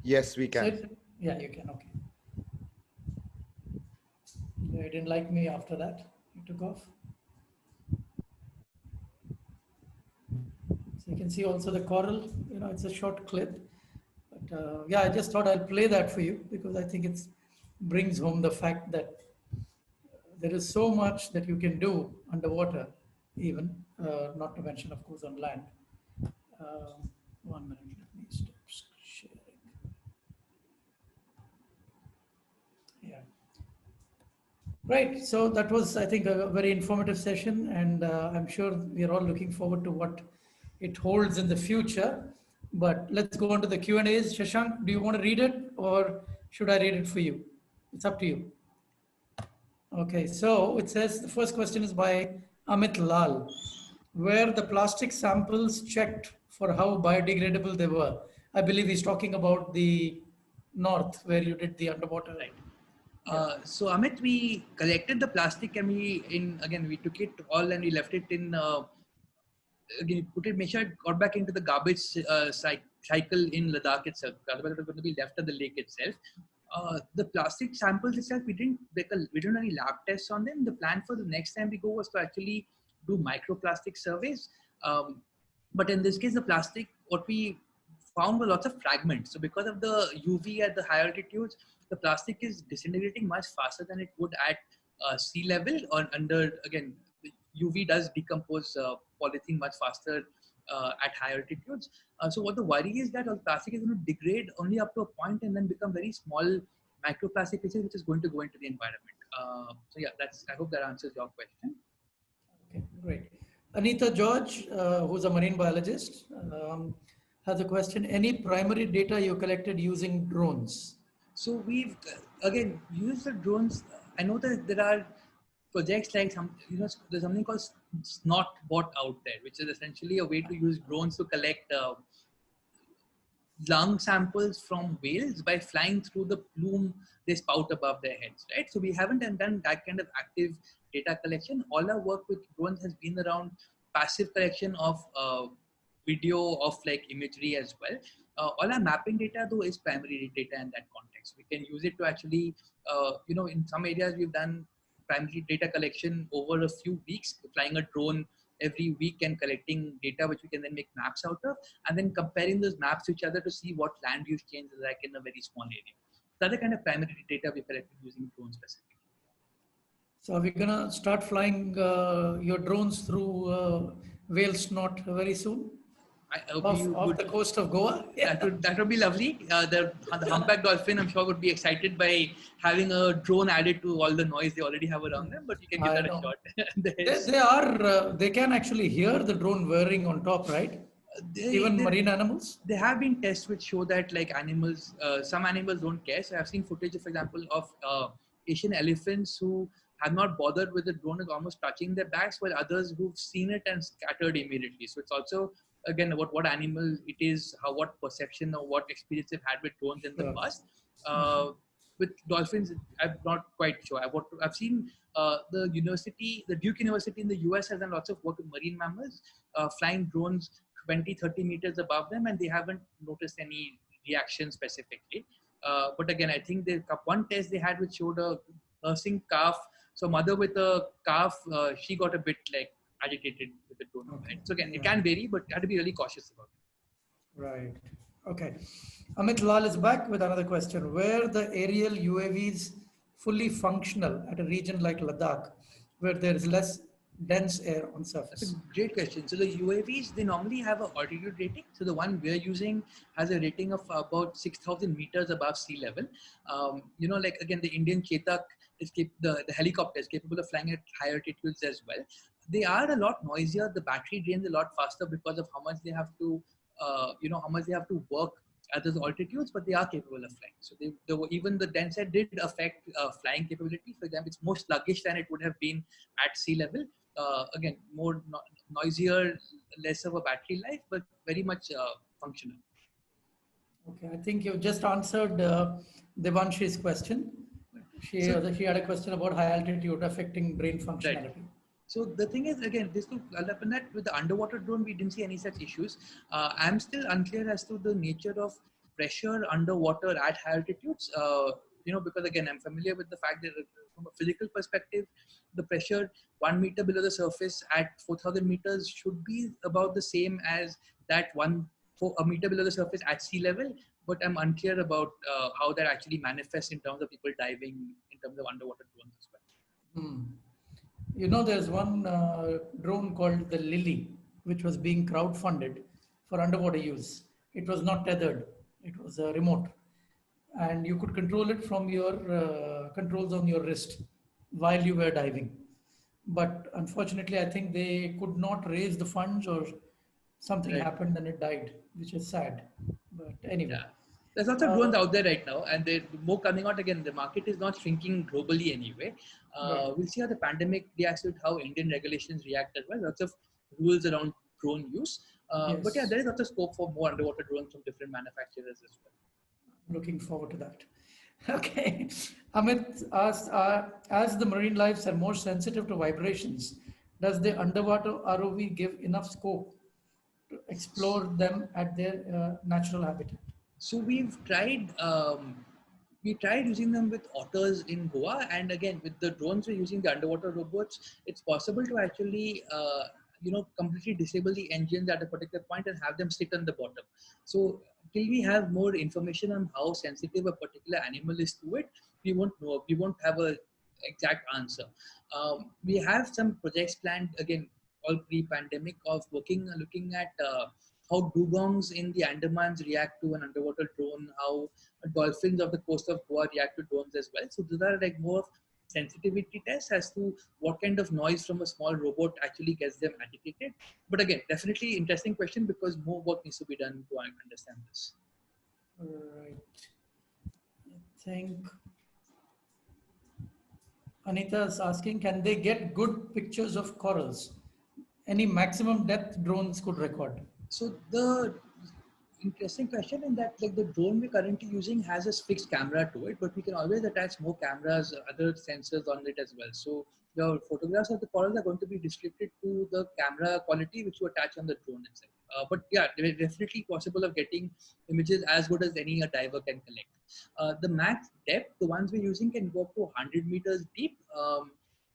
Yes, we can. Yeah, you can. Okay. They didn't like me after that. He took off. So you can see also the coral. You know, it's a short clip. But yeah, I just thought I'll play that for you because I think it brings home the fact that there is so much that you can do underwater, even not to mention, of course, on land. 1 minute, let me stop sharing. Yeah. Right. So that was, I think, a very informative session, and I'm sure we're all looking forward to what it holds in the future. But let's go on to the Q&As. Shashank, do you want to read it or should I read it for you? It's up to you. Okay, so it says the first question is by Amit Lal. Were the plastic samples checked for how biodegradable they were? I believe he's talking about the north where you did the underwater. Right. So Amit, we collected the plastic and we took it all and we left it in, again, make sure it got back into the garbage cycle in Ladakh itself. Otherwise it was going to be left at the lake itself. The plastic samples itself, we didn't do any lab tests on them. The plan for the next time we go was to actually do microplastic surveys. But in this case, the plastic, what we found were lots of fragments. So because of the UV at the higher altitudes, the plastic is disintegrating much faster than it would at sea level or under, again, the UV does decompose polythene much faster at higher altitudes. So what the worry is that all plastic is going to degrade only up to a point and then become very small microplastic pieces, which is going to go into the environment. So yeah, I hope that answers your question. Okay, great. Anita George, who's a marine biologist, has a question. Any primary data you collected using drones? So we've again used the drones. I know that there are projects like there's something called Snotbot out there, which is essentially a way to use drones to collect lung samples from whales by flying through the plume they spout above their heads, right? So we haven't done that kind of active data collection. All our work with drones has been around passive collection of video of like imagery as well. All our mapping data though is primary data in that context. We can use it to actually, in some areas we've done primary data collection over a few weeks, flying a drone every week and collecting data which we can then make maps out of, and then comparing those maps to each other to see what land use change is like in a very small area. The other kind of primary data we collected using drones specifically. So are we gonna start flying your drones through whale snot very soon? Off the coast of Goa? Yeah. That would be lovely. The humpback dolphin, I'm sure, would be excited by having a drone added to all the noise they already have around them, but you can give that a shot. They can actually hear the drone whirring on top, right? Even marine animals? There have been tests which show that like animals, some animals don't care. So I've seen footage, for example, of Asian elephants who have not bothered with the drone is almost touching their backs, while others who've seen it and scattered immediately. So it's also, again, about what animal it is, what perception or what experience they've had with drones in the past. With dolphins, I'm not quite sure. I've seen the Duke University in the US has done lots of work with marine mammals, flying drones 20, 30 meters above them, and they haven't noticed any reaction specifically. But again, I think the one test they had which showed a nursing calf. So mother with a calf, she got a bit like agitated with the drone. Okay. Right? So again, it can vary, but you have to be really cautious about it. Right. Okay. Amit Lal is back with another question. Were the aerial UAVs fully functional at a region like Ladakh, where there is less dense air on surface? That's a great question. So the UAVs, they normally have an altitude rating. So the one we're using has a rating of about 6,000 meters above sea level. Like again, the Indian Chetak is the helicopter is capable of flying at higher altitudes as well. They are a lot noisier. The battery drains a lot faster because of how much they have to, work at those altitudes, but they are capable of flying. So even the dense air did affect flying capability. For example, it's more sluggish than it would have been at sea level. Again, more noisier, less of a battery life, but very much functional. Okay, I think you've just answered Devanshi's question. She had a question about high altitude affecting brain functionality. Right. So the thing is, again, this to upon that with the underwater drone, we didn't see any such issues. I'm still unclear as to the nature of pressure underwater at high altitudes. Because again, I'm familiar with the fact that from a physical perspective, the pressure 1 meter below the surface at 4,000 meters should be about the same as that a meter below the surface at sea level. But I'm unclear about how that actually manifests in terms of people diving, in terms of underwater drones as well. There's one drone called the Lily, which was being crowdfunded for underwater use. It was not tethered. It was remote. And you could control it from your controls on your wrist while you were diving. But unfortunately, I think they could not raise the funds or something happened and it died, which is sad. But anyway. Yeah. There's lots of drones out there right now, and they're more coming out again. The market is not shrinking globally anyway. We'll see how the pandemic reacts with how Indian regulations react as well. Lots of rules around drone use. But yeah, there is lots of scope for more underwater drones from different manufacturers as well. Looking forward to that. Okay. Amit asked, as the marine lives are more sensitive to vibrations, does the underwater ROV give enough scope to explore them at their natural habitat? So we've tried using them with otters in Goa, and again with the drones we're using the underwater robots. It's possible to actually completely disable the engines at a particular point and have them sit on the bottom. So till we have more information on how sensitive a particular animal is to it, we won't know. We won't have a exact answer. We have some projects planned again, all pre-pandemic, of looking at how dugongs in the Andamans react to an underwater drone, how dolphins of the coast of Goa react to drones as well. So those are like more sensitivity tests as to what kind of noise from a small robot actually gets them agitated. But again, definitely interesting question because more work needs to be done to understand this. Right. I think Anita is asking, can they get good pictures of corals? Any maximum depth drones could record? So the interesting question in that, like, the drone we're currently using has a fixed camera to it, but we can always attach more cameras, other sensors on it as well. So your photographs of the corals are going to be restricted to the camera quality which you attach on the drone itself. But yeah, it's definitely possible of getting images as good as any a diver can collect. The max depth, the ones we're using, can go up to 100 meters deep.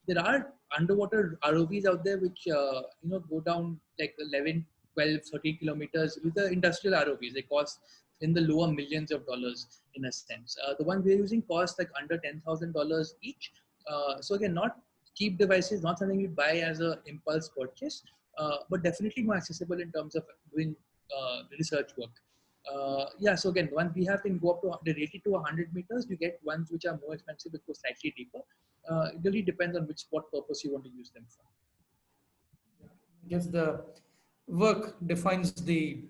There are underwater ROVs out there which go down like 11, 12, 30 kilometers with the industrial ROVs. They cost in the lower millions of dollars in a sense. The one we're using costs like under $10,000 each. So again, not cheap devices, not something you buy as a impulse purchase, but definitely more accessible in terms of doing research work. Yeah, so again, one we have can go up to the rated to 100 meters. You get ones which are more expensive, which go slightly deeper. It really depends on what purpose you want to use them for. I guess the work defines the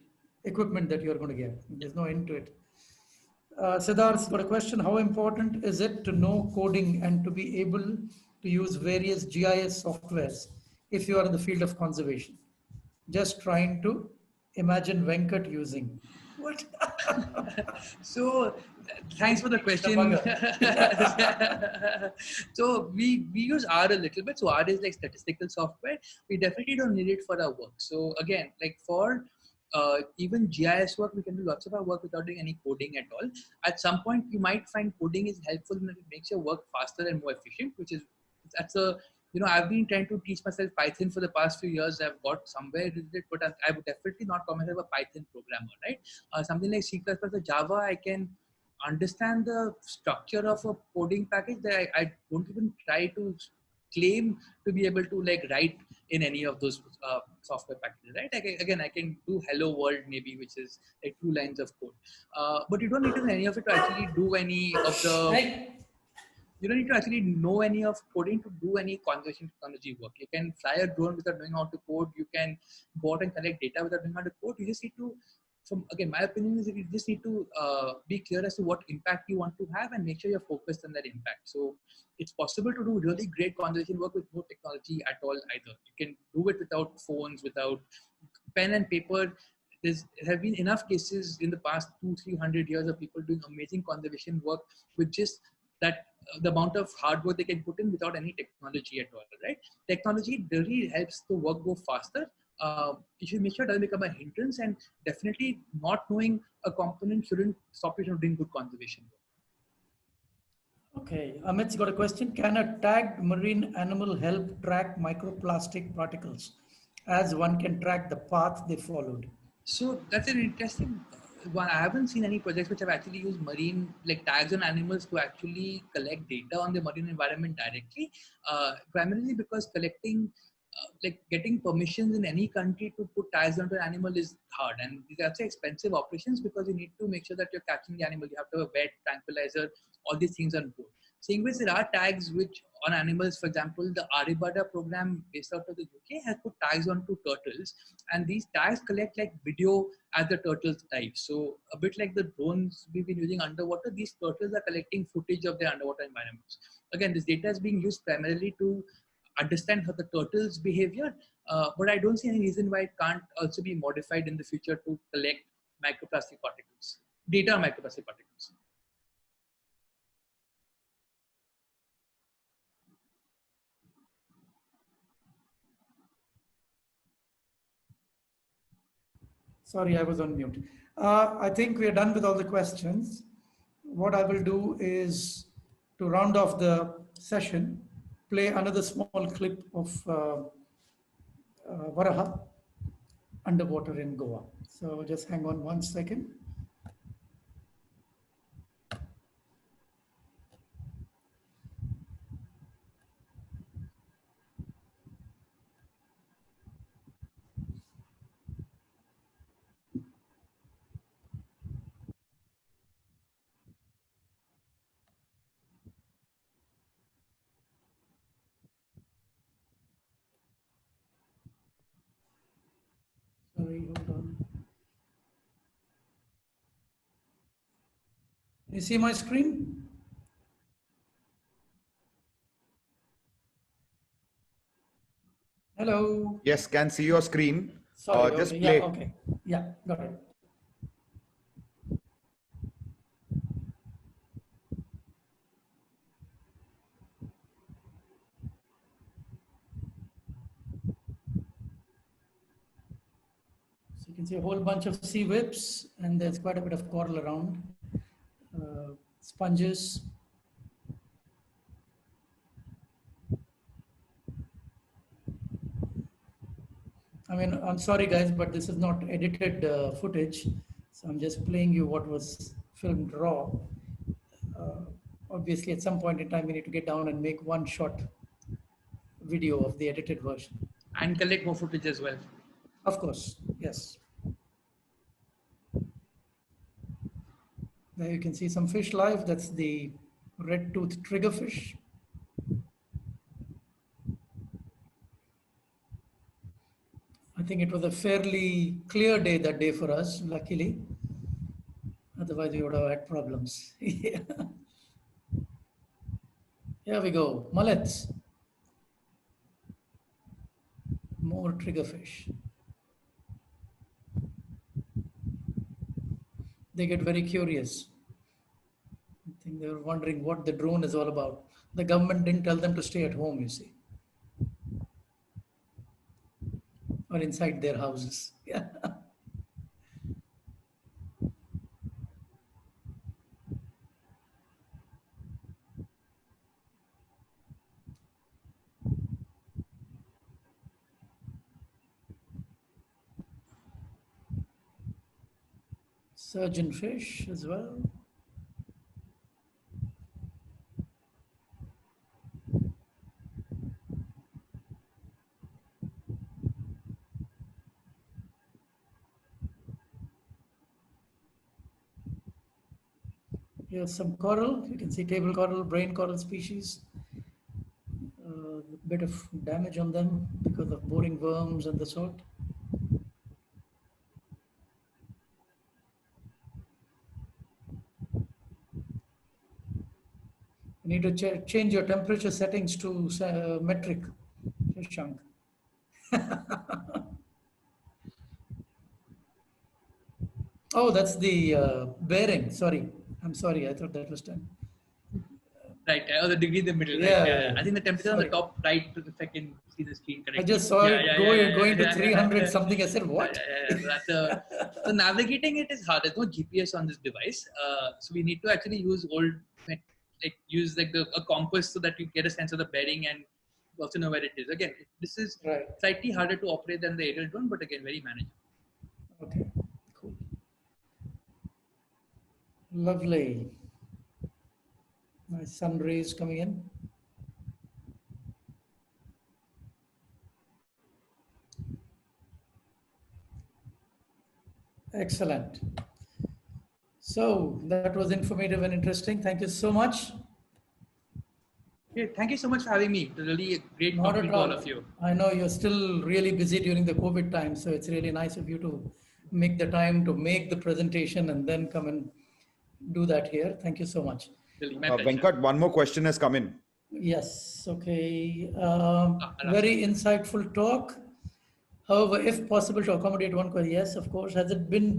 equipment that you're going to get. There's no end to it. Siddharth's got a question. How important is it to know coding and to be able to use various GIS softwares if you are in the field of conservation? Just trying to imagine Venkat using. What? So thanks for the question. So we use R a little bit. So R is like statistical software. We definitely don't need it for our work. So again, like for even GIS work, we can do lots of our work without doing any coding at all. At some point, you might find coding is helpful and it makes your work faster and more efficient, which is that's a I've been trying to teach myself Python for the past few years. I've got somewhere with it, but I would definitely not call myself a Python programmer, right? Something like C++ or Java, I can understand the structure of a coding package that I don't even try to claim to be able to like write in any of those software packages, right? Again, I can do hello world maybe, which is like 2 lines of code. But you don't need to know any of it to actually do any of the you don't need to actually know any of coding to do any conservation technology work. You can fly a drone without knowing how to code. You can go out and collect data without knowing how to code. You just need to, again, my opinion is that you just need to be clear as to what impact you want to have and make sure you're focused on that impact. So it's possible to do really great conservation work with no technology at all either. You can do it without phones, without pen and paper. There have been enough cases in the past 200-300 years of people doing amazing conservation work with just that the amount of hard work they can put in without any technology at all, right? Technology really helps the work go faster. You should make sure it doesn't become a hindrance, and definitely not knowing a component shouldn't stop you from doing good conservation work. Okay, Amit's got a question. Can a tagged marine animal help track microplastic particles as one can track the path they followed? So that's an interesting one. I haven't seen any projects which have actually used marine like tags on animals to actually collect data on the marine environment directly. Primarily because collecting, like getting permissions in any country to put tags onto an animal is hard, and these are also expensive operations because you need to make sure that you're catching the animal. You have to have a vet, tranquilizer, all these things on board. Seeing which there are tags which on animals, for example, the Aribada program based out of the UK has put tags onto turtles, and these tags collect like video as the turtles dive. So a bit like the drones we've been using underwater, these turtles are collecting footage of their underwater environments. Again, this data is being used primarily to understand how the turtles behavior, but I don't see any reason why it can't also be modified in the future to collect microplastic particles, data on microplastic particles. Sorry, I was on mute. I think we are done with all the questions. What I will do is to round off the session, play another small clip of Varaha underwater in Goa. So just hang on 1 second. Sorry, hold on. You see my screen? Hello. Yes, can see your screen. Sorry. Just Okay. play. Yeah. Okay. Yeah. Got it. So you can see a whole bunch of sea whips, and there's quite a bit of coral around. Sponges. I mean, I'm sorry guys, but this is not edited footage. So I'm just playing you what was filmed raw. Obviously, at some point in time, we need to get down and make one shot video of the edited version. And collect more footage as well. Of course, yes. There you can see some fish live. That's the red-toothed triggerfish. I think it was a fairly clear day that day for us, luckily. Otherwise, we would have had problems. Yeah. Here we go, mullets. More triggerfish. They get very curious. I think they were wondering what the drone is all about. The government didn't tell them to stay at home, you see, or inside their houses. Yeah. Surgeonfish as well. Here's some coral. You can see table coral, brain coral species. A bit of damage on them because of boring worms and the sort. You need to change your temperature settings to metric, Shashank. Oh, that's the bearing. Sorry. I'm sorry. I thought that was done. Right, or the degree in the middle. Yeah, Right? yeah. I think the temperature on the Sorry. top right, if I can see the screen correctly. I just saw it going to 300 something. I said, what? So navigating it is hard. There's no GPS on this device. So we need to actually use a compass so that you get a sense of the bearing and also know where it is. Again, this is Right. slightly harder to operate than the aerial drone, but again, very manageable. Okay, cool. Lovely. Nice sun rays coming in. Excellent. So that was informative and interesting. Thank you so much. Okay, thank you so much for having me. It was really a great Not talking at to all all. of you. I know you're still really busy during the COVID time, so it's really nice of you to make the time to make the presentation and then come and do that here. Thank you so much. Really, my pleasure. Venkat, one more question has come in. Yes, okay. I'll Very insightful talk. However, if possible to accommodate one question, yes, of course. Has it been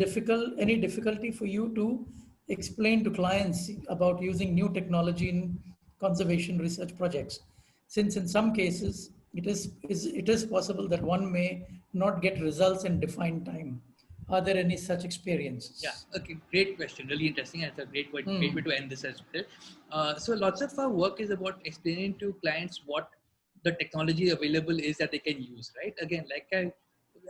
any difficulty for you to explain to clients about using new technology in conservation research projects? Since in some cases, it is possible that one may not get results in defined time. Are there any such experiences? Yeah, okay, great question. Really interesting. And it's a great way to end this as well. So lots of our work is about explaining to clients what the technology available is that they can use, right? Again, like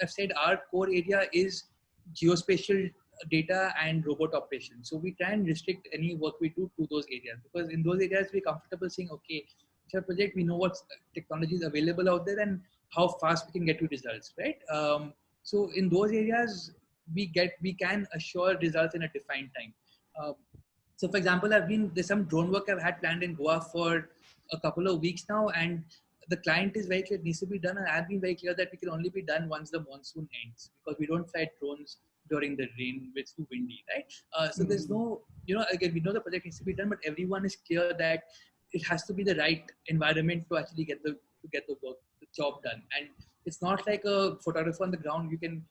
I've said, our core area is geospatial data and robot operations. So we try and restrict any work we do to those areas, because in those areas we're comfortable saying, okay, it's a project, we know what technology is available out there and how fast we can get to results, right? So in those areas, we can assure results in a defined time. So for example, there's some drone work I've had planned in Goa for a couple of weeks now, and the client is very clear it needs to be done, and I've been very clear that we can only be done once the monsoon ends, because we don't fly drones during the rain, it's too windy, right? So there's no, again, we know the project needs to be done, but everyone is clear that it has to be the right environment to actually get the job done. And it's not like a photographer on the ground. You can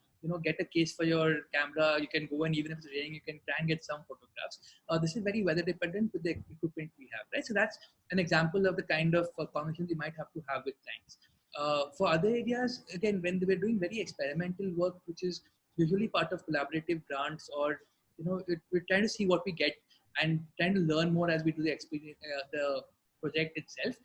get a case for your camera. You can go, and even if it's raining, you can try and get some photographs. This is very weather dependent with the equipment we have, right? So that's an example of the kind of conversations we might have to have with clients. For other areas, again, when we're doing very experimental work, which is usually part of collaborative grants, or we're trying to see what we get and trying to learn more as we do the experience, the project itself.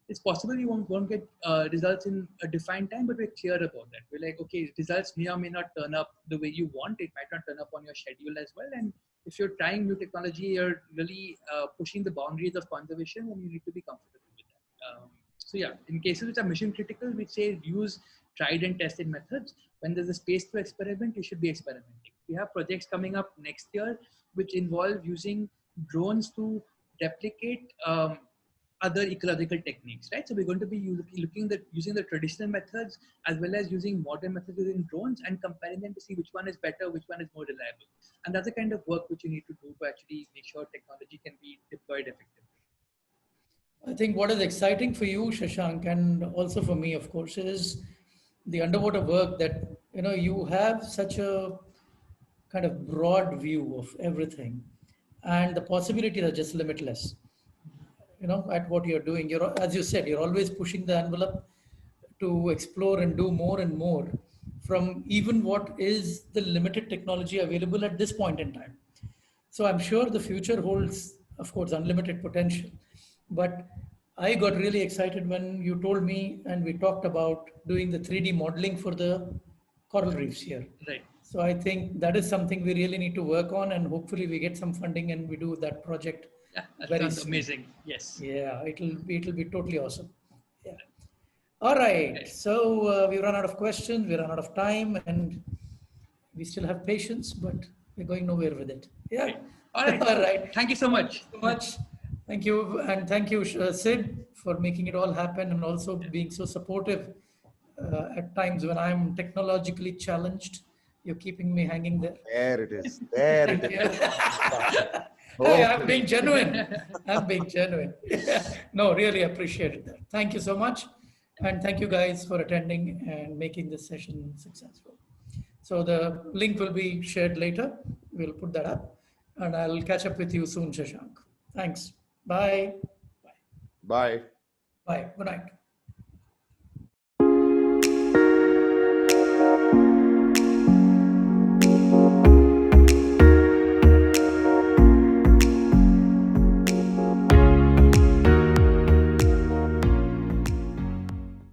It's possible we won't get results in a defined time, but we're clear about that. We're like, okay, results may or may not turn up the way you want. It might not turn up on your schedule as well. And if you're trying new technology, you're really pushing the boundaries of conservation, and you need to be comfortable with that. So yeah, in cases which are mission critical, we say use tried and tested methods. When there's a space to experiment, you should be experimenting. We have projects coming up next year which involve using drones to replicate other ecological techniques, right? So we're going to be using the traditional methods as well as using modern methods using drones, and comparing them to see which one is better, which one is more reliable. And that's the kind of work which you need to do to actually make sure technology can be deployed effectively. I think what is exciting for you, Shashank, and also for me, of course, is the underwater work that, you have such a kind of broad view of everything, and the possibilities are just limitless. At what you're doing, as you said, you're always pushing the envelope to explore and do more and more from even what is the limited technology available at this point in time. So I'm sure the future holds, of course, unlimited potential. But I got really excited when you told me and we talked about doing the 3D modeling for the coral reefs here. Right. So I think that is something we really need to work on, and hopefully we get some funding and we do that project. Yeah, that very sounds soon. amazing. Yes. Yeah, it'll be totally awesome. Yeah. All right. So we run out of questions, we run out of time, and we still have patience, but we're going nowhere with it. Yeah. Okay. All right. All right. Thank you so much. Thank you so much. Thank you. And thank you, Sid, for making it all happen and also being so supportive at times when I'm technologically challenged. You're keeping me hanging there. There it is. There it is. Hey, I'm being genuine. I'm being genuine. No, really appreciated that. Thank you so much. And thank you guys for attending and making this session successful. So the link will be shared later. We'll put that up. And I'll catch up with you soon, Shashank. Thanks. Bye. Bye. Bye. Good night.